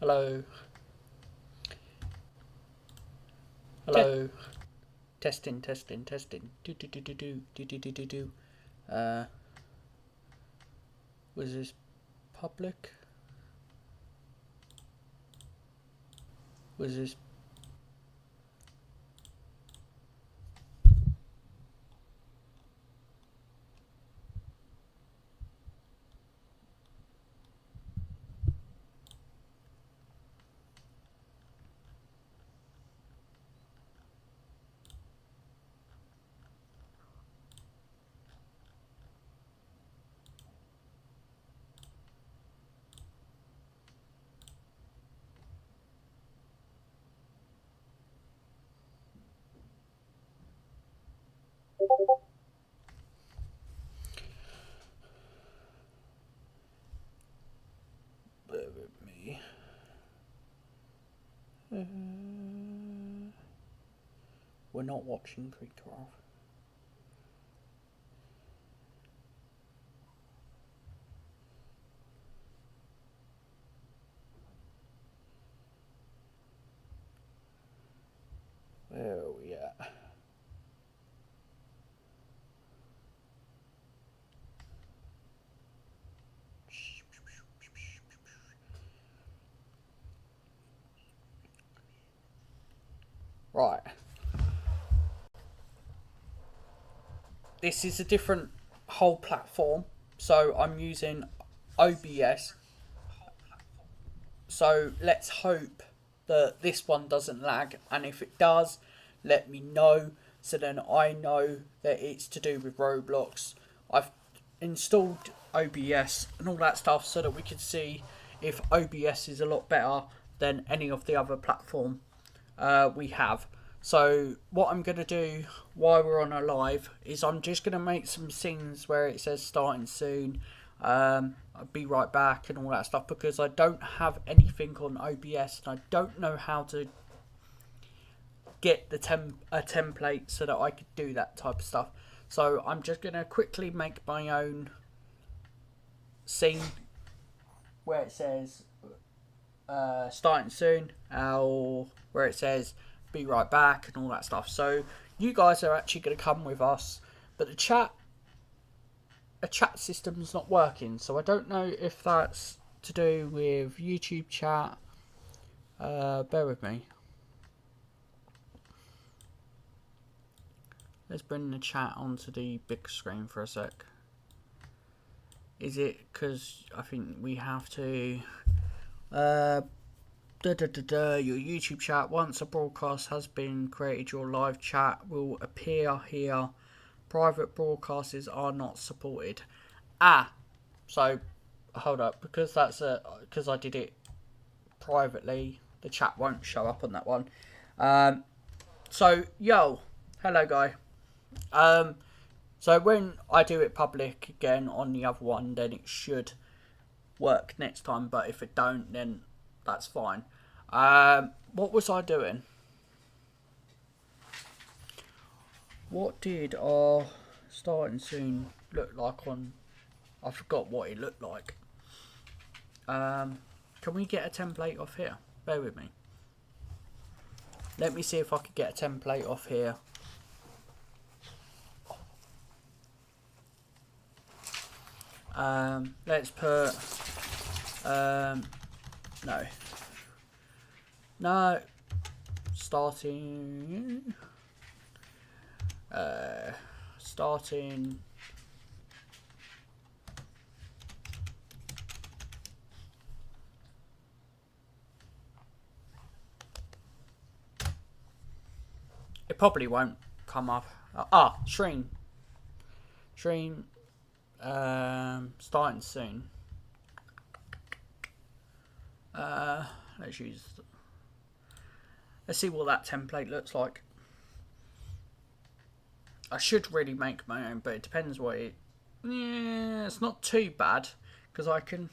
Hello. Hello. Testing, testing, testing. Do do do do do do do do do do. Uh, was this public? Was this? Bear with me. We're not watching Creekcraft. Where are we at? Right. This is a different whole platform, so I'm using OBS. So let's hope that this one doesn't lag, and if it does, let me know so then I know that it's to do with Roblox. I've installed OBS and all that stuff so that we can see if OBS is a lot better than any of the other platform we have. So what I'm going to do while we're on a live is I'm just going to make some scenes where it says starting soon. I'll be right back and all that stuff because I don't have anything on OBS and I don't know how to get the template so that I could do that type of stuff. So I'm just going to quickly make my own scene where it says starting soon, where it says be right back and all that stuff. So you guys are actually going to come with us, but a chat system is not working, so I don't know if that's to do with YouTube chat. Bear with me. Let's bring the chat onto the big screen for a sec. Is it because I think we have to your YouTube chat, once a broadcast has been created, your live chat will appear here. Private broadcasters are not supported. So hold up, because I did it privately, the chat won't show up on that one. So hello guy. So when I do it public again on the other one, then it should work next time, but if it don't, then that's fine. What was I doing? What did our starting soon look like on... I forgot what it looked like. Can we get a template off here? Bear with me. Let me see if I could get a template off here. Let's put... No. Starting... It probably won't come up. Stream. Starting soon. Let's see what that template looks like. I should really make my own, but it depends what it... Yeah, it's not too bad, because I can...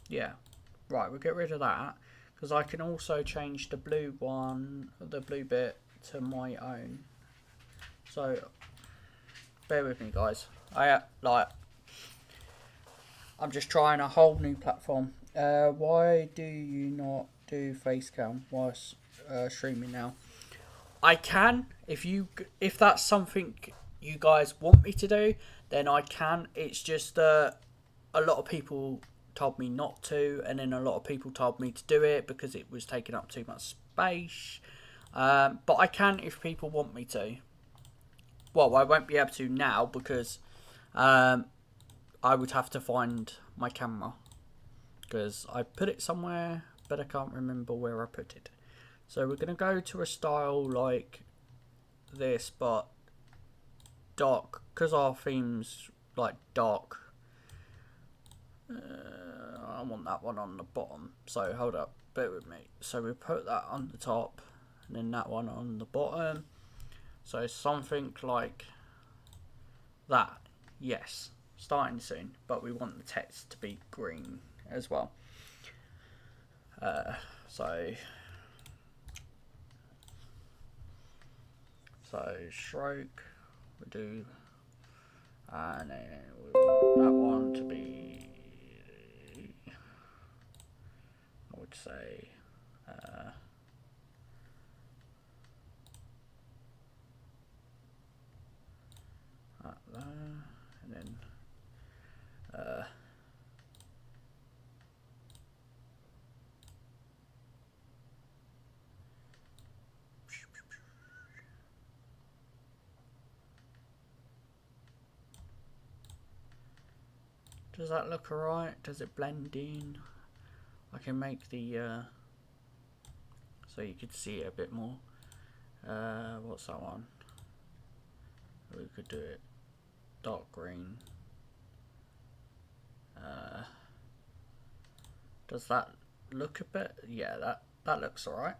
yeah. Right, we'll get rid of that, because I can also change the blue bit, to my own. So, bear with me, guys. I'm just trying a whole new platform. Why do you not do face cam whilst streaming now? I can if that's something you guys want me to do, then I can. It's just a lot of people told me not to, and then a lot of people told me to do it because it was taking up too much space. But I can if people want me to. Well, I won't be able to now because I would have to find my camera because I put it somewhere, but I can't remember where I put it. So we're going to go to a style like this, but dark, because our theme's like dark. I want that one on the bottom, so hold up, bear with me. So we put that on the top and then that one on the bottom, so something like that. Yes, starting soon, but we want the text to be green as well. So stroke we do, and then we want that one to be, I would say, that there, and then does that look alright? Does it blend in? I can make the so you could see it a bit more. What's that one? We could do it dark green. Does that look a bit? Yeah, that looks alright.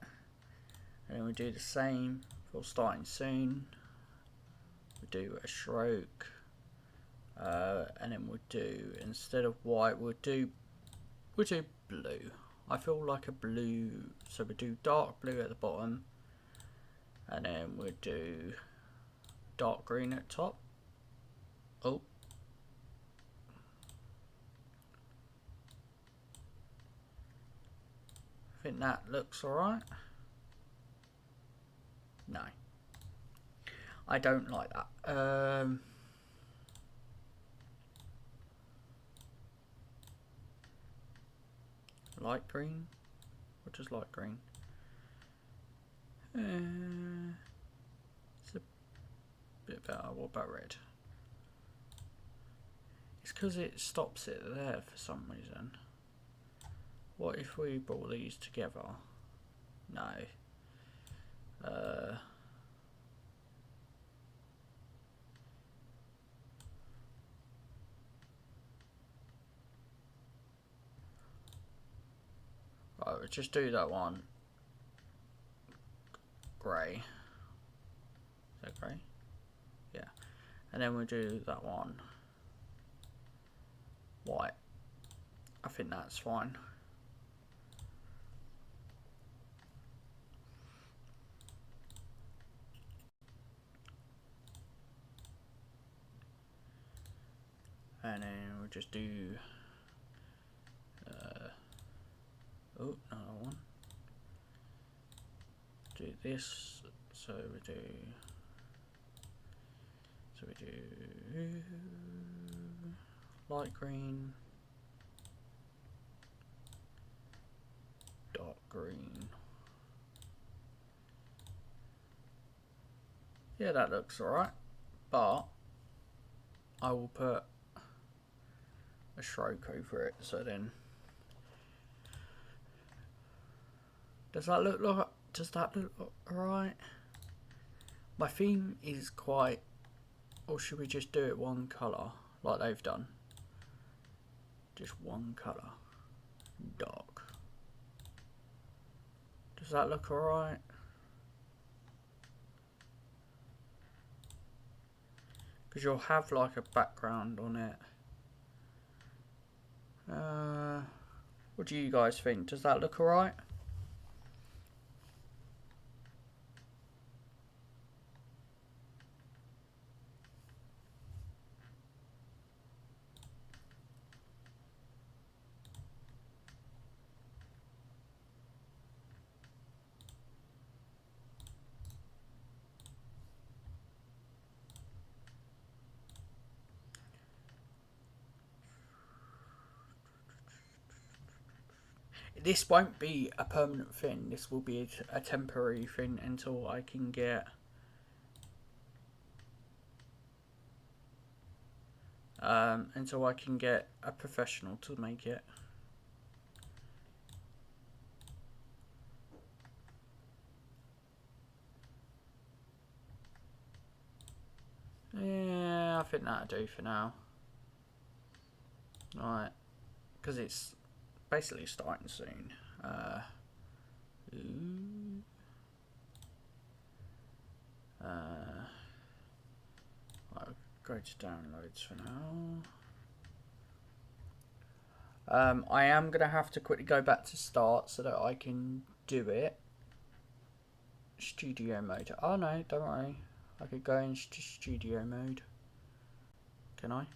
And then we do the same for starting soon. We do a stroke, and then we'll do, instead of white, we'll do blue. I feel like a blue, so we do dark blue at the bottom, and then we'll do dark green at top. Oh, I think that looks alright. No, I don't like that. Light green? What does light green? It's a bit better. What about red? It's because it stops it there for some reason. What if we brought these together? No. Right, we'll just do that one. Grey. Is that grey? Yeah. And then we'll do that one. White. I think that's fine. And then we'll just do oh, another one. Do this. So we do light green, dark green. Yeah, that looks alright, but I will put a stroke over it, so then does that look alright? My theme is quite, or should we just do it one colour like they've done? Just one colour, dark. Does that look alright? Because you'll have like a background on it. What do you guys think? Does that look alright? this won't be a permanent thing. This will be a temporary thing until I can get a professional to make it. Yeah, I think that'll do for now. Right, because it's basically starting soon. I'll go to downloads for now. I am going to have to quickly go back to start so that I can do it. Studio mode. Oh no, don't worry. I could go into studio mode. Can I?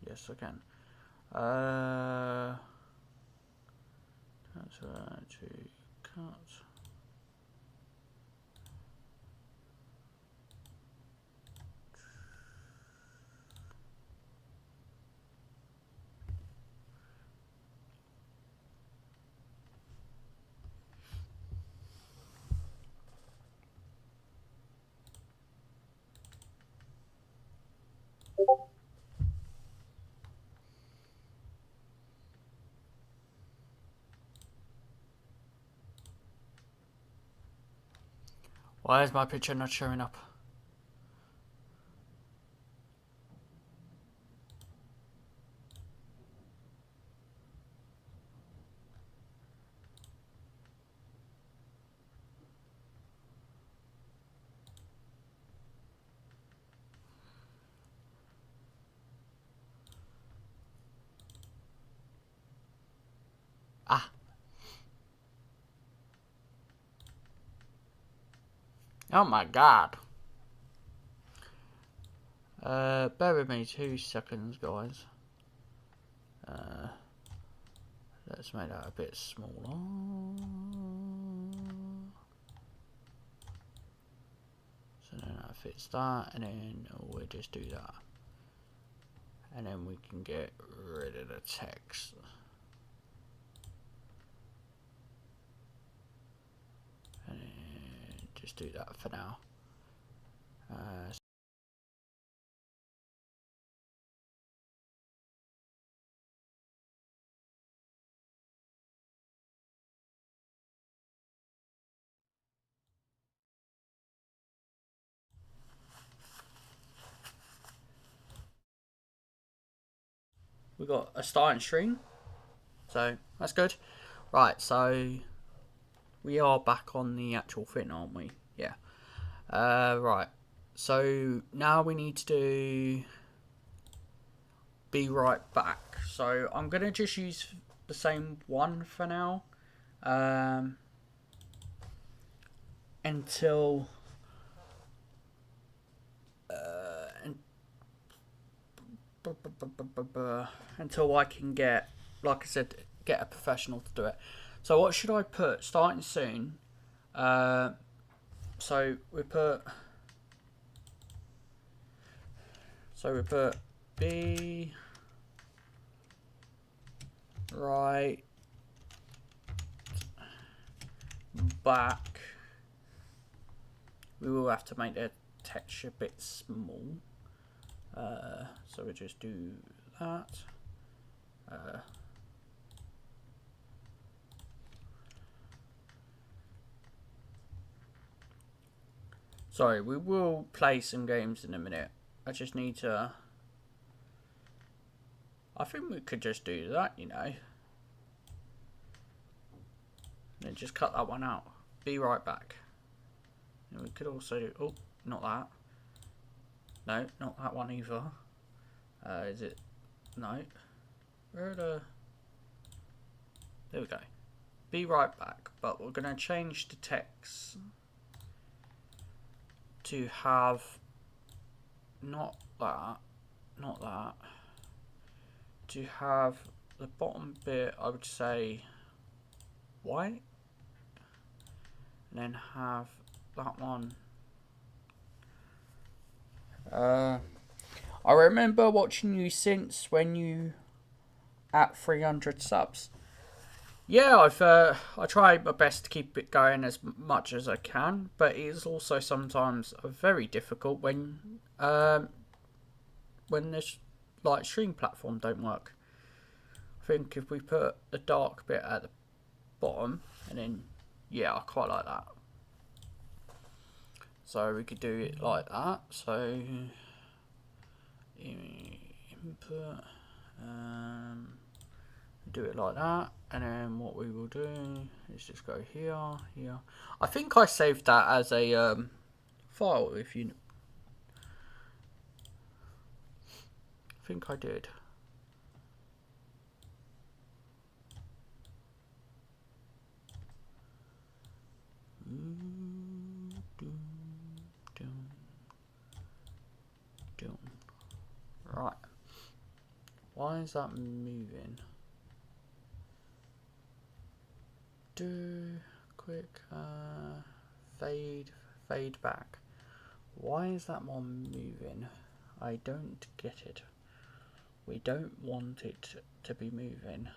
Yes, I can. Transfer to cut. Why is my picture not showing up? Ah. Oh my god. Bear with me 2 seconds, guys. Let's make that a bit smaller. So then that fits that, and then we'll just do that. And then we can get rid of the text. And then just do that for now. We got a starting string, so that's good. Right, so we are back on the actual thing, aren't we? Yeah. Right. So now we need to do be right back. So I'm gonna just use the same one for now, until until I can get, like I said, get a professional to do it. So what should I put? Starting soon. So we put be right back. We will have to make the texture a bit small. So we just do that. Sorry, we will play some games in a minute. I just need to... I think we could just do that, you know. And just cut that one out. Be right back. And we could also do... Oh, not that. No, not that one either. Is it? No. Where are the... There we go. Be right back. But we're going to change the text to have not that, to have the bottom bit, I would say white, and then have that one. I remember watching you since when you at 300 subs, Yeah, I try my best to keep it going as much as I can, but it is also sometimes very difficult when this like stream platform don't work. I think if we put the dark bit at the bottom, and then yeah, I quite like that. So we could do it like that. So input, do it like that, and then what we will do is just go here, here. I think I saved that as a file. If you, I think I did. Right. Why is that moving? Do quick fade back. Why is that one moving? I don't get it. We don't want it to be moving.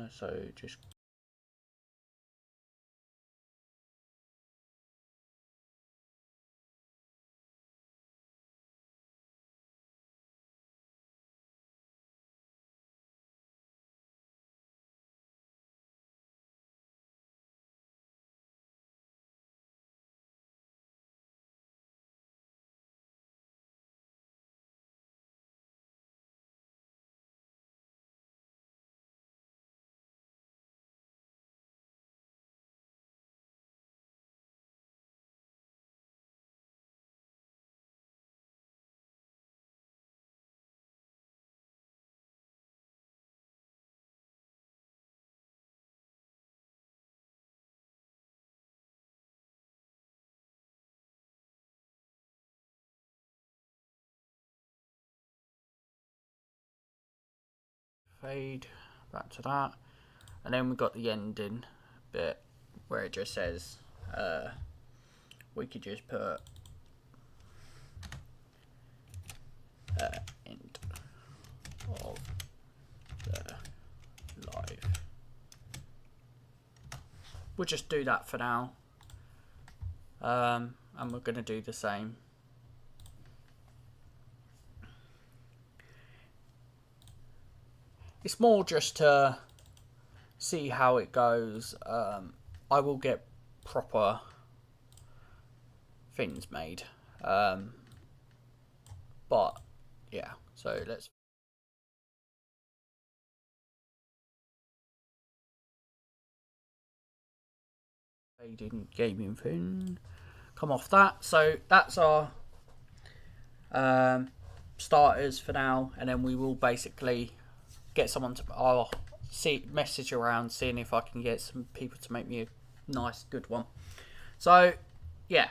So just fade back to that, and then we've got the ending bit where it just says we could just put end of the live. We'll just do that for now, and we're going to do the same. It's more just to see how it goes. I will get proper things made, but yeah, so let's fading gaming thing, come off that. So that's our starters for now, and then we will basically get someone to I'll message around seeing if I can get some people to make me a nice good one. So yeah,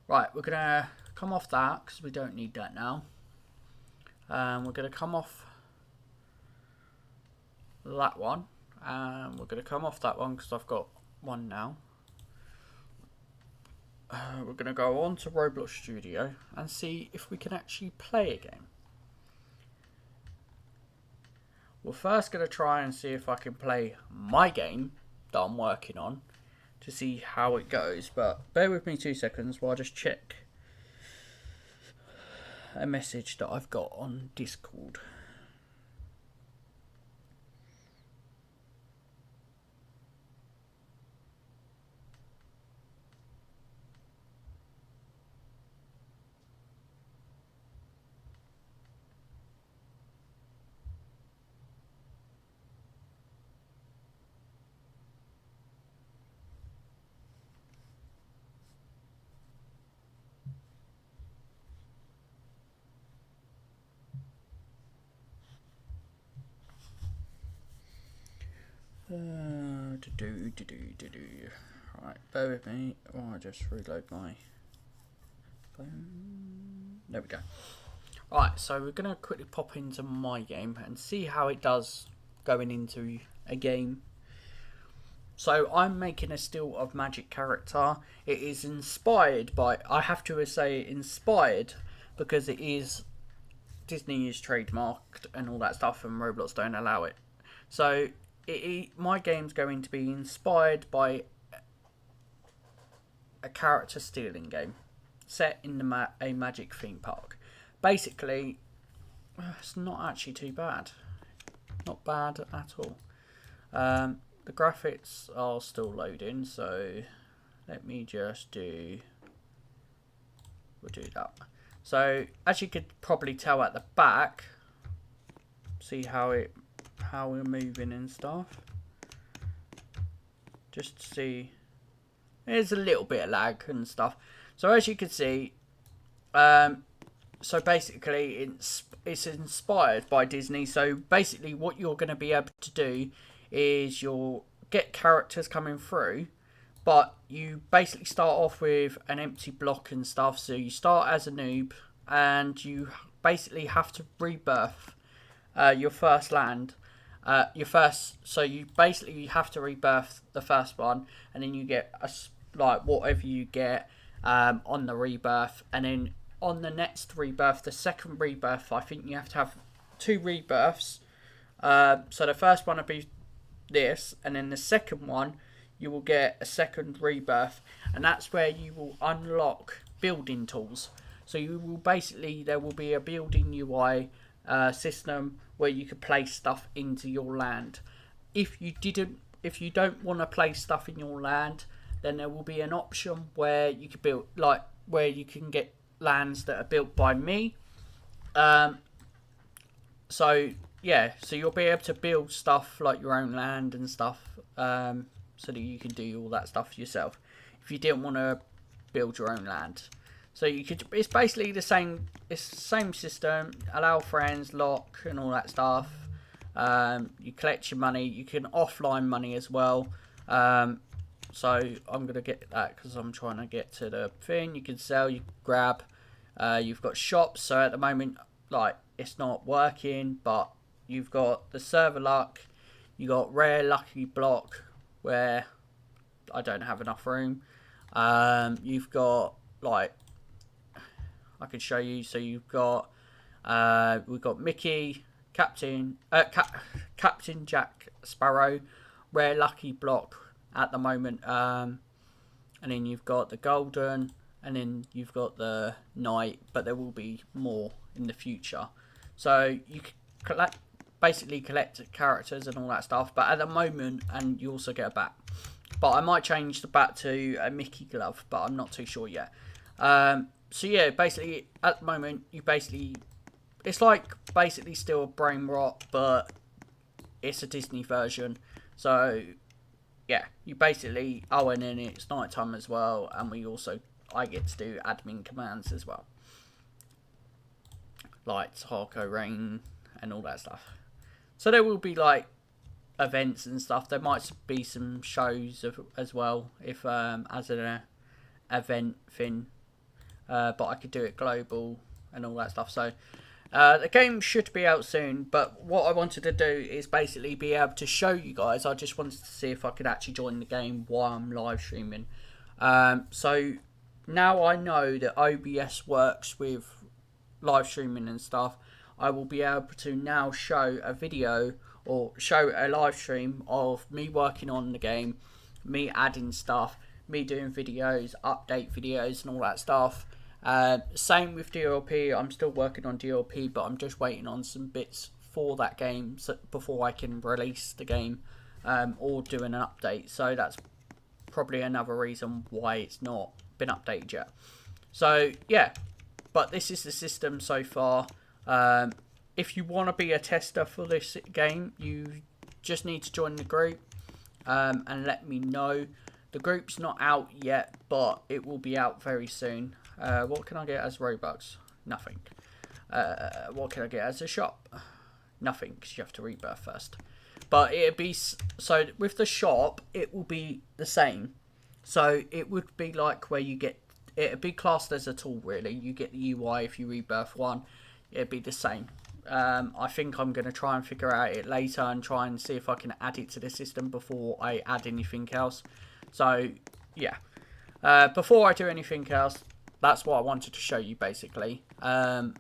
right, we're gonna come off that because we don't need that now. We're gonna come off that one, and we're gonna come off that one because I've got one now. We're gonna go on to Roblox Studio and see if we can actually play a game. We're first going to try and see if I can play my game that I'm working on to see how it goes. But bear with me 2 seconds while I just check a message that I've got on Discord. Right, bear with me while I just reload my phone. There we go. Right, so we're going to quickly pop into my game and see how it does going into a game. So I'm making a Still of Magic character. It is inspired by, I have to say inspired, because it is, Disney is trademarked and all that stuff and Roblox don't allow it. So my game's going to be inspired by a character stealing game set in a magic theme park. Basically, it's not actually too bad. Not bad at all. The graphics are still loading, so let me just do... We'll do that. So, as you could probably tell at the back, see how we're moving and stuff. Just to see, there's a little bit of lag and stuff. So as you can see, so basically it's inspired by Disney. So basically what you're going to be able to do is you'll get characters coming through, but you basically start off with an empty block and stuff. So you start as a noob and you basically have to rebirth your first land. So you basically have to rebirth the first one, and then you get like whatever you get on the rebirth, and then on the next rebirth, the second rebirth, I think you have to have 2 rebirths. So the first one will be this, and then the second one you will get a second rebirth, and that's where you will unlock building tools. So you will basically, there will be a building UI system where you could place stuff into your land. If you don't want to place stuff in your land, then there will be an option where you could build, like where you can get lands that are built by me. So yeah, so you'll be able to build stuff like your own land and stuff, so that you can do all that stuff yourself if you didn't want to build your own land. So you could, it's basically the same, it's the same system, allow friends, lock and all that stuff. You collect your money, you can offline money as well. So I'm going to get that because I'm trying to get to the thing. You can sell, you grab, you've got shops. So at the moment, like, it's not working, but you've got the server luck, you got rare lucky block where I don't have enough room. You've got, like, I can show you. So you've got, we've got Mickey, Captain Jack Sparrow, rare lucky block at the moment, and then you've got the golden, and then you've got the knight, but there will be more in the future. So you can basically collect characters and all that stuff, but at the moment, and you also get a bat. But I might change the bat to a Mickey glove, but I'm not too sure yet. So yeah, basically at the moment it's like basically still a brain rot, but it's a Disney version. So yeah, you basically, oh, and then it's nighttime as well, and I get to do admin commands as well, like Harco Rain and all that stuff. So there will be like events and stuff. There might be some shows as well, if as an event thing. But I could do it global and all that stuff. So the game should be out soon, but what I wanted to do is basically be able to show you guys. I just wanted to see if I could actually join the game while I'm live streaming. So now I know that OBS works with live streaming and stuff, I will be able to now show a video or show a live stream of me working on the game, me adding stuff, me doing videos, update videos and all that stuff. Same with DLP. I'm still working on DLP, but I'm just waiting on some bits for that game before I can release the game or do an update. So that's probably another reason why it's not been updated yet. So yeah, but this is the system so far. If you want to be a tester for this game, you just need to join the group and let me know. The group's not out yet, but it will be out very soon. What can I get as Robux? Nothing. What can I get as a shop? Nothing, because you have to rebirth first. But it'll be, so with the shop, it will be the same. So it would be like where you get, it'd be classed as a tool really. You get the UI if you rebirth one. It'd be the same. I think I'm going to try and figure out it later and try and see if I can add it to the system before I add anything else. So yeah, before I do anything else, that's what I wanted to show you basically. I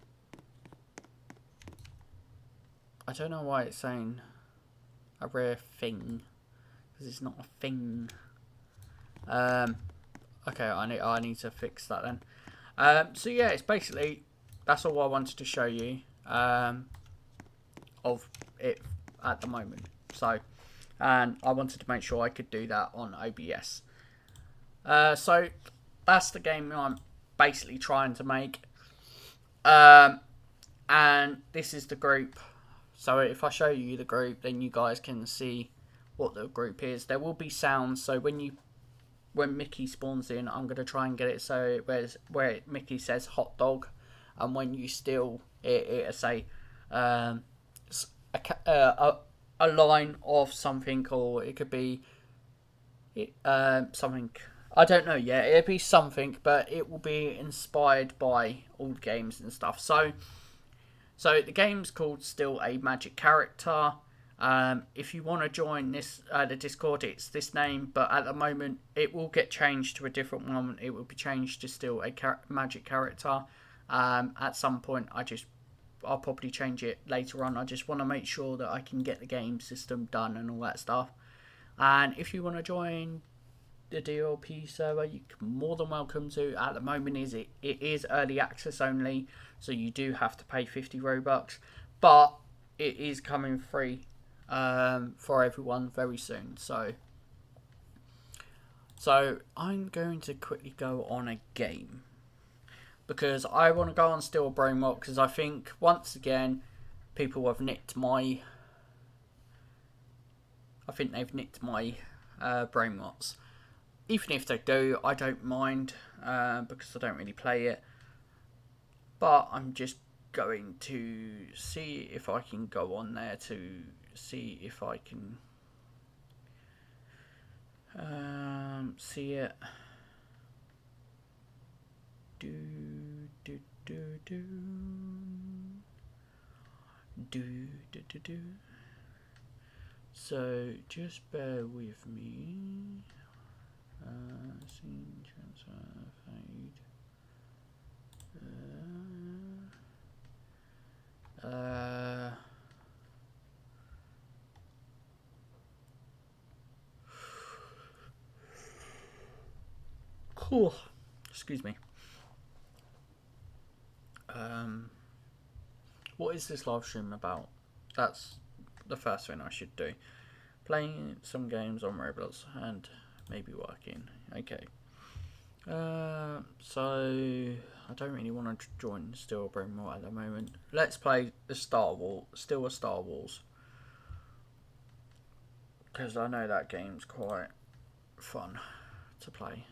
don't know why it's saying, a rare thing, because it's not a thing. Okay, I need to fix that then. So yeah, it's basically, that's all I wanted to show you of it at the moment. So, and I wanted to make sure I could do that on OBS. So that's the game I'm basically trying to make. And this is the group. So if I show you the group, then you guys can see what the group is. There will be sounds. So when Mickey spawns in, I'm going to try and get it so where Mickey says hot dog, and when you steal it, it'll say a line of something, or it could be something. I don't know yet. It'll be something, but it will be inspired by old games and stuff. So the game's called Still a Magic Character. If you want to join this the Discord, it's this name, but at the moment it will get changed to a different one. It will be changed to Still a Magic Character. At some point, I'll probably change it later on. I just want to make sure that I can get the game system done and all that stuff. And if you want to join the DLP server, you're more than welcome to. At the moment, it is early access only, so you do have to pay 50 Robux, but it is coming free for everyone very soon. So I'm going to quickly go on a game, because I want to go on Still a Brain Rot, because I think once again people have nicked my brain rots. Even if they do, I don't mind, because I don't really play it. But I'm just going to see if I can go on there to see if I can see it. So just bear with me. Scene transfer fade. Cool. Excuse me. What is this live stream about? That's the first thing I should do. Playing some games on Roblox and maybe working. Okay. So I don't really want to join Still a Brain Rot at the moment. Let's play the Still a Star Wars, because I know that game's quite fun to play.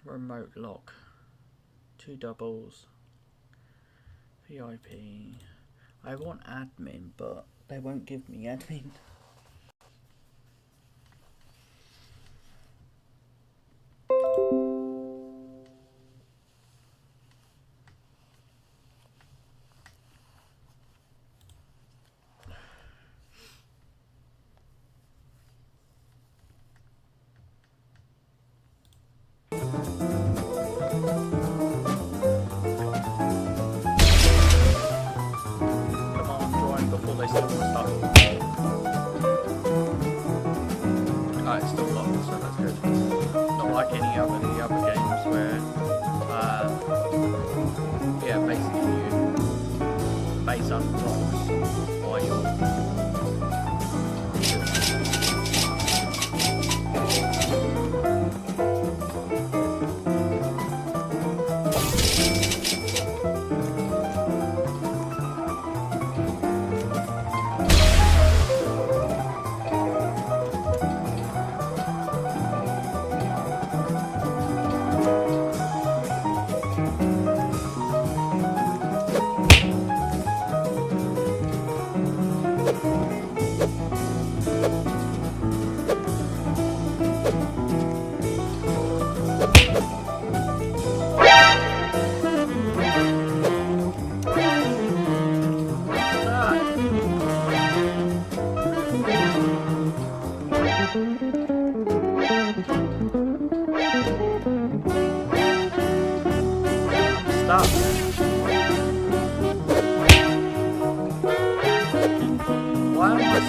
Remote lock, 2 doubles, VIP. I want admin, but they won't give me admin. It's still locked, so that's good. Not like any of the other games where, yeah, basically you base unlocks while you're.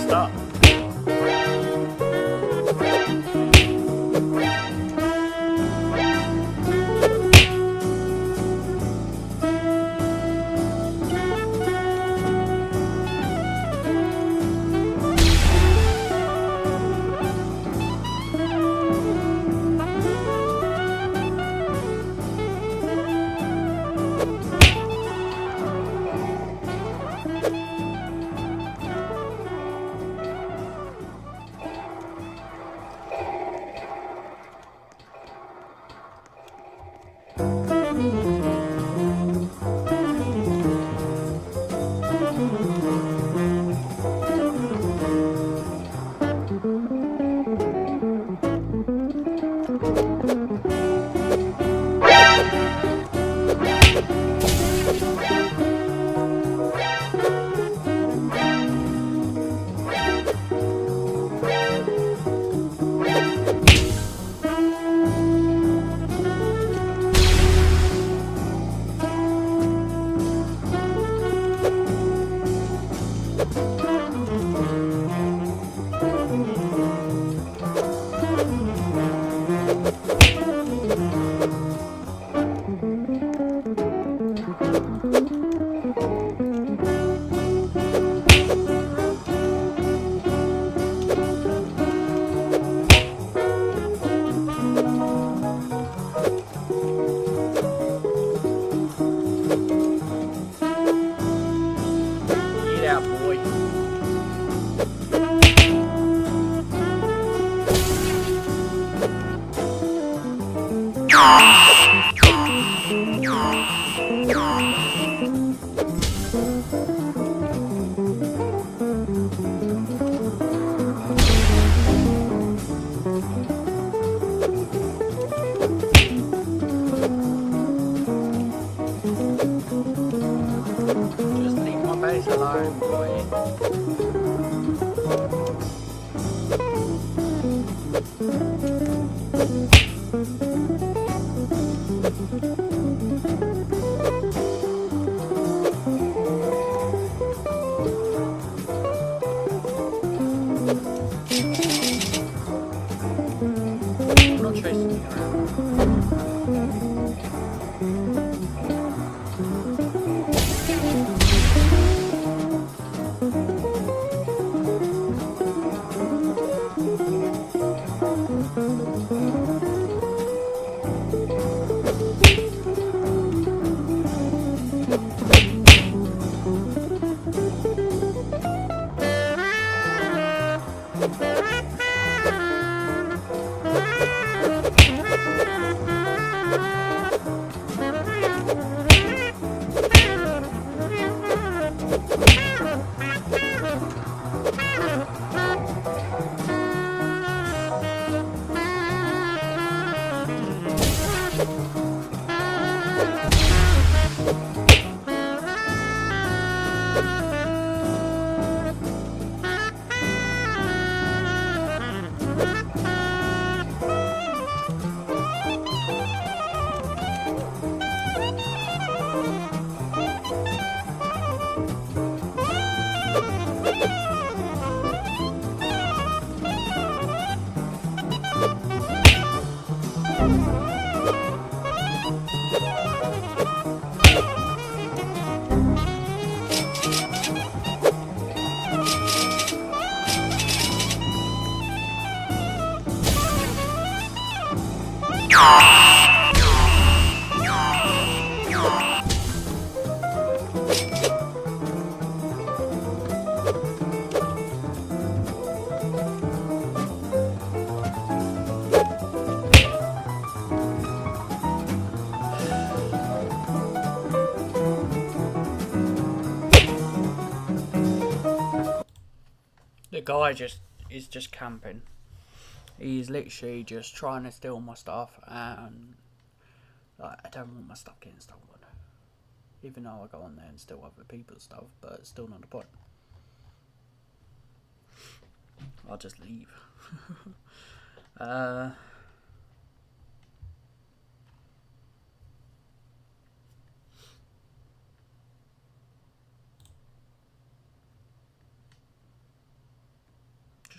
messed up. The guy is just camping. He's literally just trying to steal my stuff, and like, I don't want my stuff getting stolen. Even though I go on there and steal other people's stuff, but it's still not the point. I'll just leave.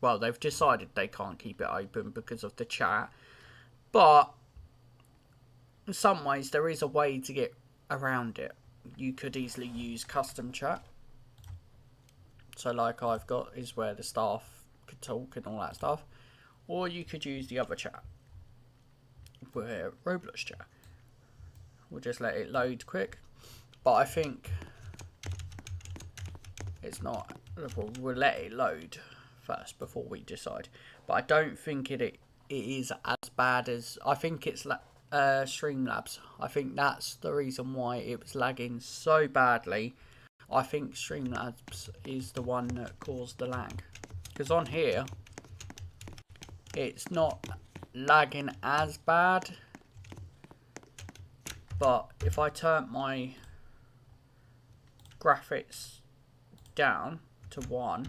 well, they've decided they can't keep it open because of the chat. But in some ways, there is a way to get around it. You could easily use custom chat. So like I've got is where the staff could talk and all that stuff. Or you could use the other chat, where Roblox chat. We'll just let it load quick. But I think it's not. We'll let it load first before we decide. But I don't think it is as bad as, I think it's Streamlabs. I think that's the reason why it was lagging so badly. I think Streamlabs is the one that caused the lag. Because on here, it's not lagging as bad. But if I turn my graphics down to 1,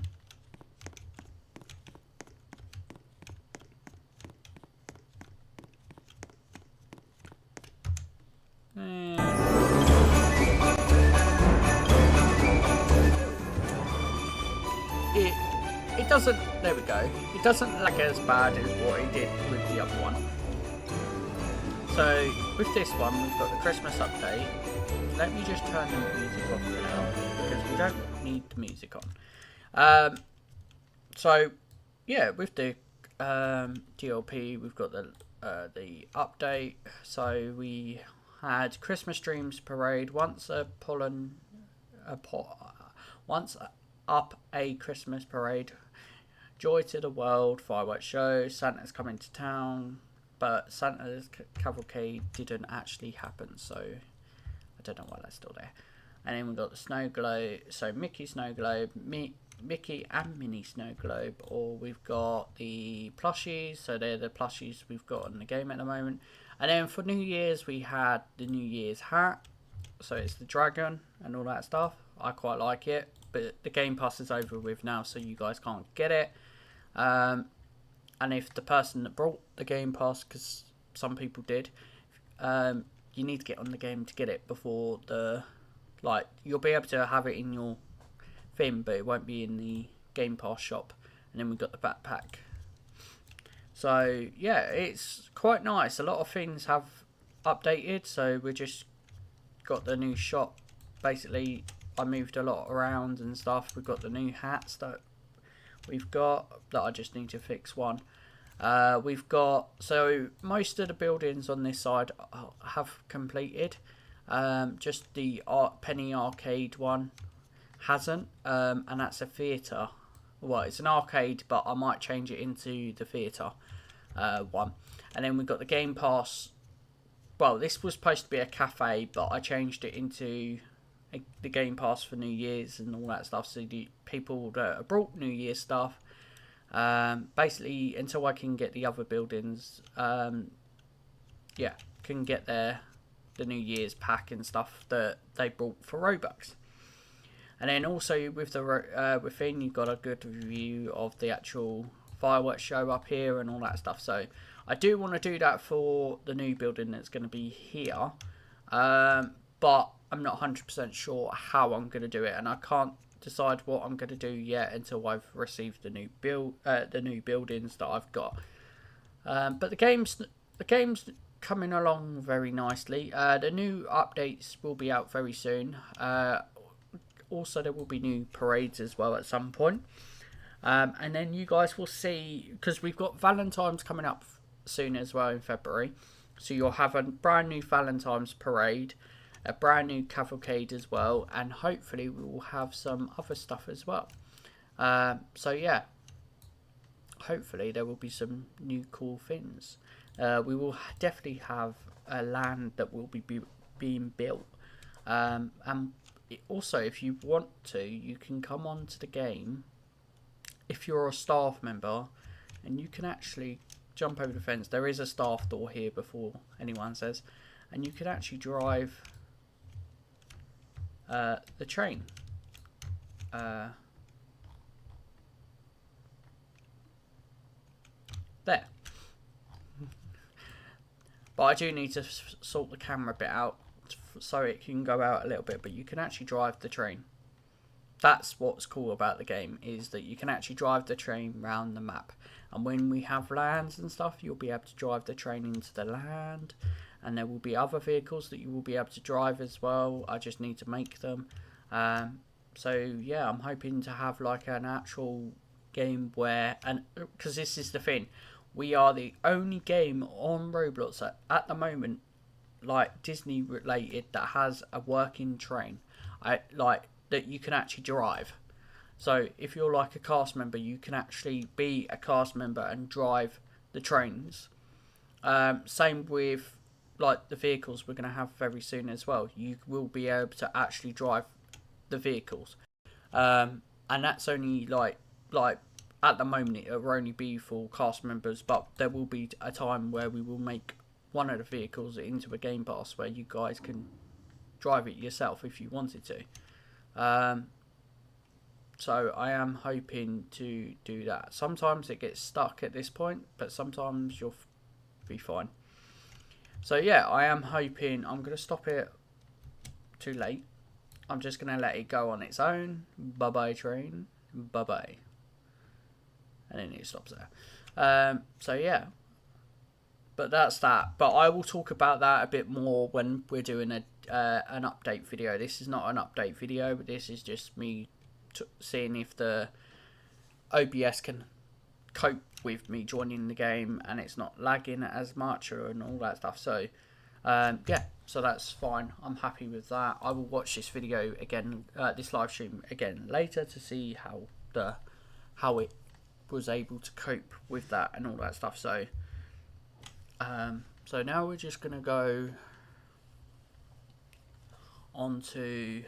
it doesn't, there we go, it doesn't lag as bad as what it did with the other one. So with this one, we've got the Christmas update. Let me just turn the music off for now, because we don't need the music on. So yeah, with the DLP, we've got the update. So we had Christmas Dreams Parade, once up a Christmas parade, joy to the world, fireworks show, Santa's coming to town, but Santa's cavalcade didn't actually happen, so I don't know why that's still there. And then we've got the snow globe, so Mickey snow globe, Mickey and Minnie snow globe, or we've got the plushies, so they're the plushies we've got in the game at the moment. And then for New Year's, we had the New Year's hat, so it's the dragon and all that stuff. I quite like it, but the Game Pass is over with now, so you guys can't get it. And if the person that brought the Game Pass, because some people did, you need to get on the game to get it before the, like, you'll be able to have it in your thing, but it won't be in the Game Pass shop. And then we've got the backpack. So yeah, it's quite nice. A lot of things have updated, so we just got the new shop. Basically, I moved a lot around and stuff. We've got the new hats that we've got that I just need to fix one. We've got, so most of the buildings on this side have completed. Just the Penny Arcade one hasn't, and that's a theatre. Well, it's an arcade, but I might change it into the theatre one. And then we've got the Game Pass. Well, this was supposed to be a cafe, but I changed it into the Game Pass for New Year's and all that stuff. So the people that brought New Year's stuff, basically until I can get the other buildings, yeah, can get the New Year's pack and stuff that they brought for Robux. And then also with the within, you've got a good view of the actual fireworks show up here and all that stuff. So I do want to do that for the new building that's going to be here, but I'm not 100% sure how I'm going to do it, and I can't decide what I'm going to do yet until I've received the new buildings that I've got. But the game's coming along very nicely. The new updates will be out very soon. Also, there will be new parades as well at some point. And then you guys will see, because we've got Valentine's coming up soon as well in February. So you'll have a brand new Valentine's parade, a brand new cavalcade as well, and hopefully we will have some other stuff as well. So yeah, hopefully there will be some new cool things. We will definitely have a land that will be being built. And also, if you want to, you can come onto the game if you're a staff member, and you can actually jump over the fence. There is a staff door here before anyone says, and you can actually drive the train. There. But I do need to sort the camera bit out so it can go out a little bit, but you can actually drive the train. that's what's cool about the game, is that you can actually drive the train around the map. And when we have lands and stuff, you'll be able to drive the train into the land, and there will be other vehicles that you will be able to drive as well. I just need to make them. So yeah, I'm hoping to have like an actual game where, and because this is the thing, we are the only game on Roblox at the moment, like Disney related, that has a working train. That you can actually drive. So if you're like a cast member, you can actually be a cast member and drive the trains. Same with like the vehicles we're going to have very soon as well. You will be able to actually drive the vehicles, and that's only like at the moment it will only be for cast members, but there will be a time where we will make one of the vehicles into a game pass where you guys can drive it yourself if you wanted to. So I am hoping to do that. Sometimes it gets stuck at this point, but sometimes you'll be fine. So yeah, I am hoping. I'm going to stop it too late. I'm just going to let it go on its own. Bye-bye train. Bye-bye. And then it stops there. So yeah. But that's that. But I will talk about that a bit more when we're doing an update video. This is not an update video, but this is just me seeing if the OBS can cope with me joining the game and it's not lagging as much and all that stuff. So yeah, so that's fine. I'm happy with that. I will watch this video again, this live stream again later, to see how it was able to cope with that and all that stuff. So so now we're just gonna go on to,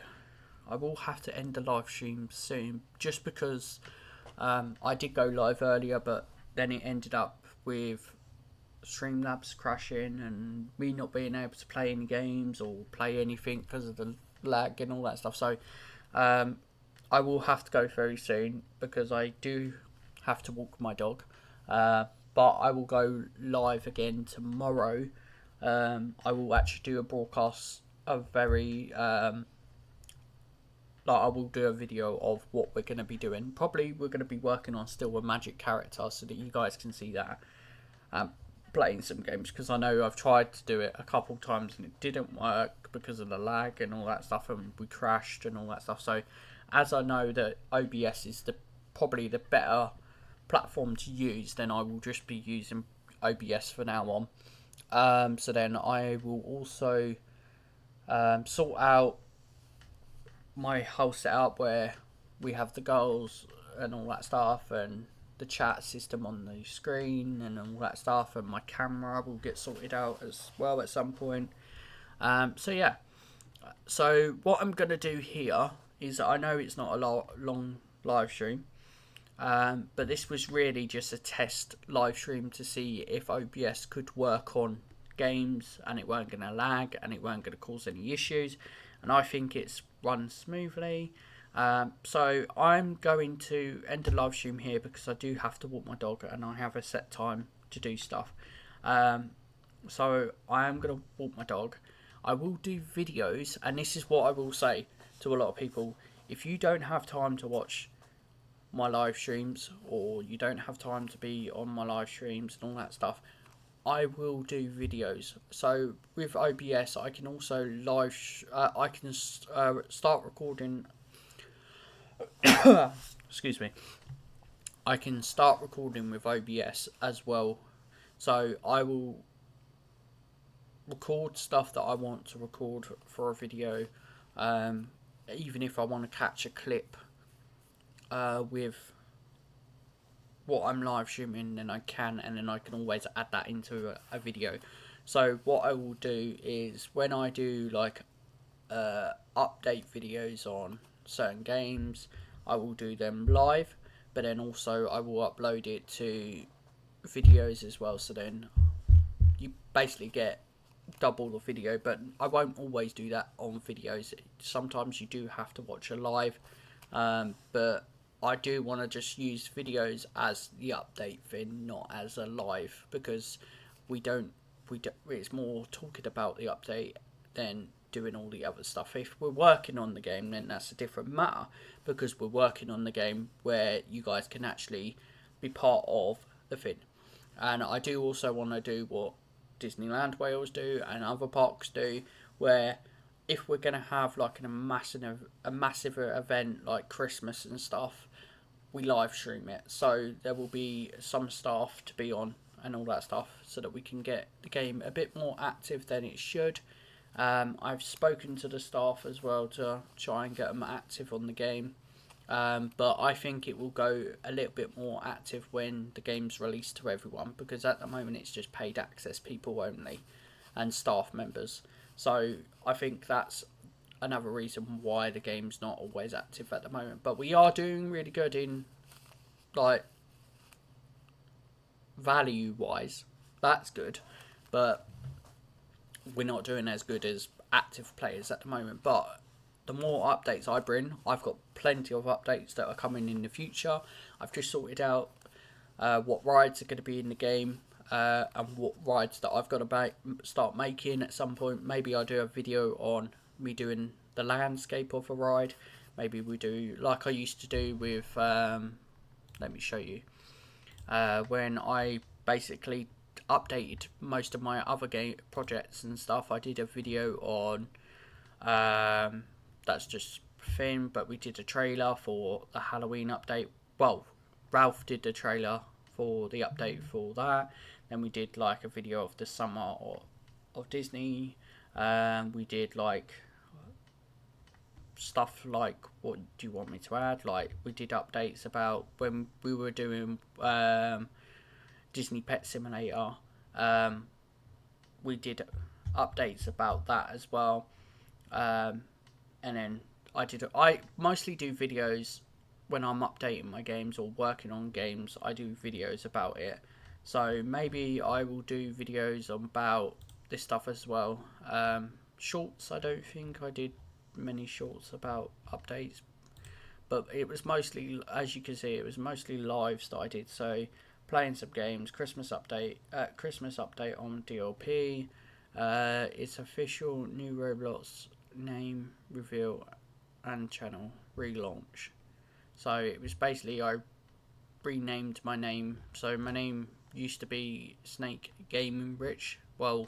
I will have to end the live stream soon, just because I did go live earlier, but then it ended up with Streamlabs crashing and me not being able to play any games or play anything because of the lag and all that stuff. So I will have to go very soon because I do have to walk my dog. But I will go live again tomorrow. I will actually do a broadcast of very I will do a video of what we're going to be doing. Probably we're going to be working on still a magic character so that you guys can see that. Playing some games, because I know I've tried to do it a couple times and it didn't work because of the lag and all that stuff, and we crashed and all that stuff. So as I know that OBS is probably the better platform to use, then I will just be using OBS for now on. So then I will also sort out my whole setup where we have the goals and all that stuff, and the chat system on the screen and all that stuff, and my camera will get sorted out as well at some point. So yeah, so what I'm going to do here is, I know it's not a long live stream, but this was really just a test live stream to see if OBS could work on games and it weren't going to lag and it weren't going to cause any issues, and I think it's run smoothly. So I'm going to end the live stream here because I do have to walk my dog and I have a set time to do stuff. So I am going to walk my dog. I will do videos, and this is what I will say to a lot of people: if you don't have time to watch my live streams, or you don't have time to be on my live streams and all that stuff, I will do videos. So with OBS I can also I can start recording excuse me, I can start recording with OBS as well. So I will record stuff that I want to record for a video, even if I want to catch a clip with what I'm live streaming, then I can, and then I can always add that into a video. So what I will do is, when I do like update videos on certain games, I will do them live, but then also I will upload it to videos as well, so then you basically get double the video. But I won't always do that on videos. Sometimes you do have to watch a live, but I do want to just use videos as the update thing, not as a live, because we don't it's more talking about the update than doing all the other stuff. If we're working on the game, then that's a different matter, because we're working on the game where you guys can actually be part of the thing. And I do also want to do what Disneyland Wales do and other parks do, where if we're going to have like a massive event like Christmas and stuff, we live stream it. So there will be some staff to be on and all that stuff, so that we can get the game a bit more active than it should. I've spoken to the staff as well to try and get them active on the game. But I think it will go a little bit more active when the game's released to everyone, because at the moment it's just paid access people only and staff members. So I think that's another reason why the game's not always active at the moment. But we are doing really good in, like, value wise. That's good. But we're not doing as good as active players at the moment. But the more updates I bring, I've got plenty of updates that are coming in the future. I've just sorted out what rides are going to be in the game, and what rides that I've got to start making at some point. Maybe I'll do a video on me doing the landscape of a ride. Maybe we do like I used to do with, let me show you, when I basically updated most of my other game projects and stuff. I did a video on, that's just Finn, but we did a trailer for the Halloween update. Well, Ralph did the trailer for the update for that. Then we did like a video of the summer of Disney. We did like stuff like, what do you want me to add? Like, we did updates about when we were doing Disney Pet Simulator. We did updates about that as well. And then I mostly do videos when I'm updating my games or working on games. I do videos about it. So maybe I will do videos about this stuff as well. Shorts, I don't think I did many shorts about updates, but it was mostly, as you can see, it was mostly lives that I did. So playing some games, Christmas update on DLP, it's official, new Roblox name reveal and channel relaunch. So it was basically, I renamed my name. So my name used to be snakeboybenri. Well,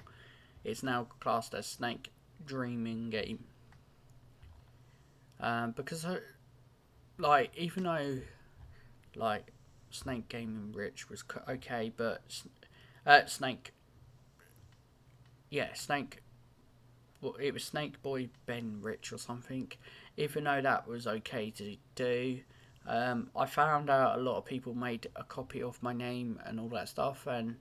it's now classed as Snake Dreaming Game. Because like, even though like Snake Gaming Rich was okay, but Snake, well, it was snakeboybenri or something. Even though that was okay to do, I found out a lot of people made a copy of my name and all that stuff, and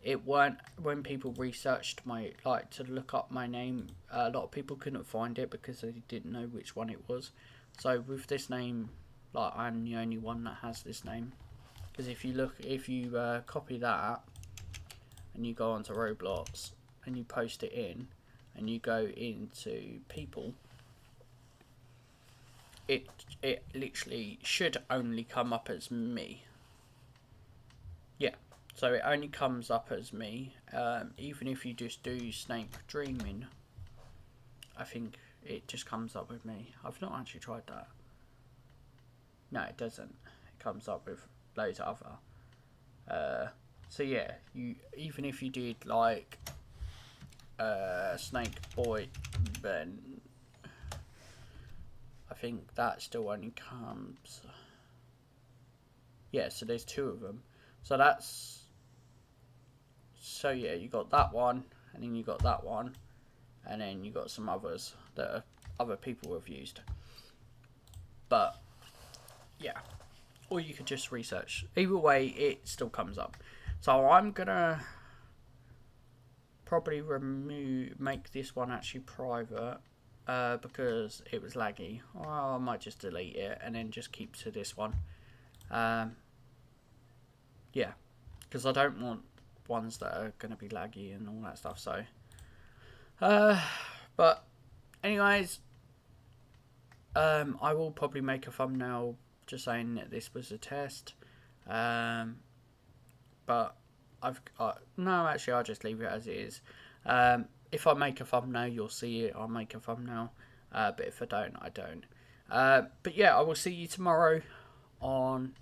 it weren't, when people researched my, like, to look up my name, a lot of people couldn't find it because they didn't know which one it was. So with this name, like, I'm the only one that has this name. Because if you copy that and you go onto Roblox and you post it in and you go into people, it literally should only come up as me. Yeah, so it only comes up as me. Even if you just do Snake Dreaming, I think it just comes up with me. I've not actually tried that. No, it doesn't. It comes up with loads of other. So yeah, you, even if you did like Snake Boy, then I think that still only comes. Yeah, so there's two of them. So that's, so yeah, you got that one, and then you got that one, and then you got some others that other people have used. But yeah, or you could just research. Either way, it still comes up. So I'm gonna probably make this one actually private, because it was laggy. Or I might just delete it and then just keep to this one. Yeah, because I don't want ones that are going to be laggy and all that stuff. So, but anyways, I will probably make a thumbnail just saying that this was a test. But no, actually, I'll just leave it as it is. if I make a thumbnail, you'll see it. I'll make a thumbnail. But if I don't, I don't. But yeah, I will see you tomorrow on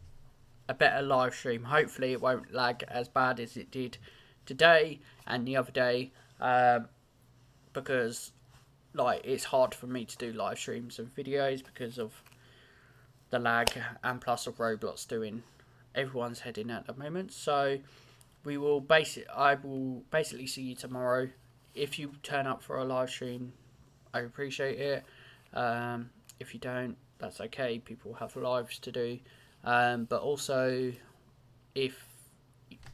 a better live stream. Hopefully it won't lag as bad as it did today and the other day, because like it's hard for me to do live streams and videos because of the lag, and plus of Roblox doing everyone's head in at the moment. So I will basically see you tomorrow. If you turn up for a live stream, I appreciate it. If you don't, that's okay. People have lives to do. But also, if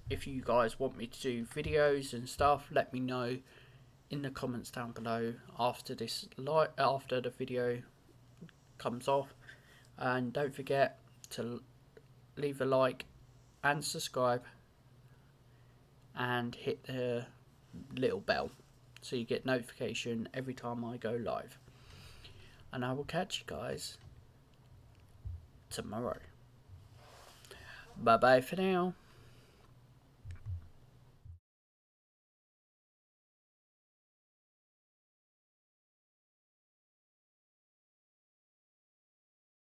you guys want me to do videos and stuff, let me know in the comments down below after the video comes off. And don't forget to leave a like and subscribe and hit the little bell so you get notification every time I go live. And I will catch you guys tomorrow. Bye bye for now.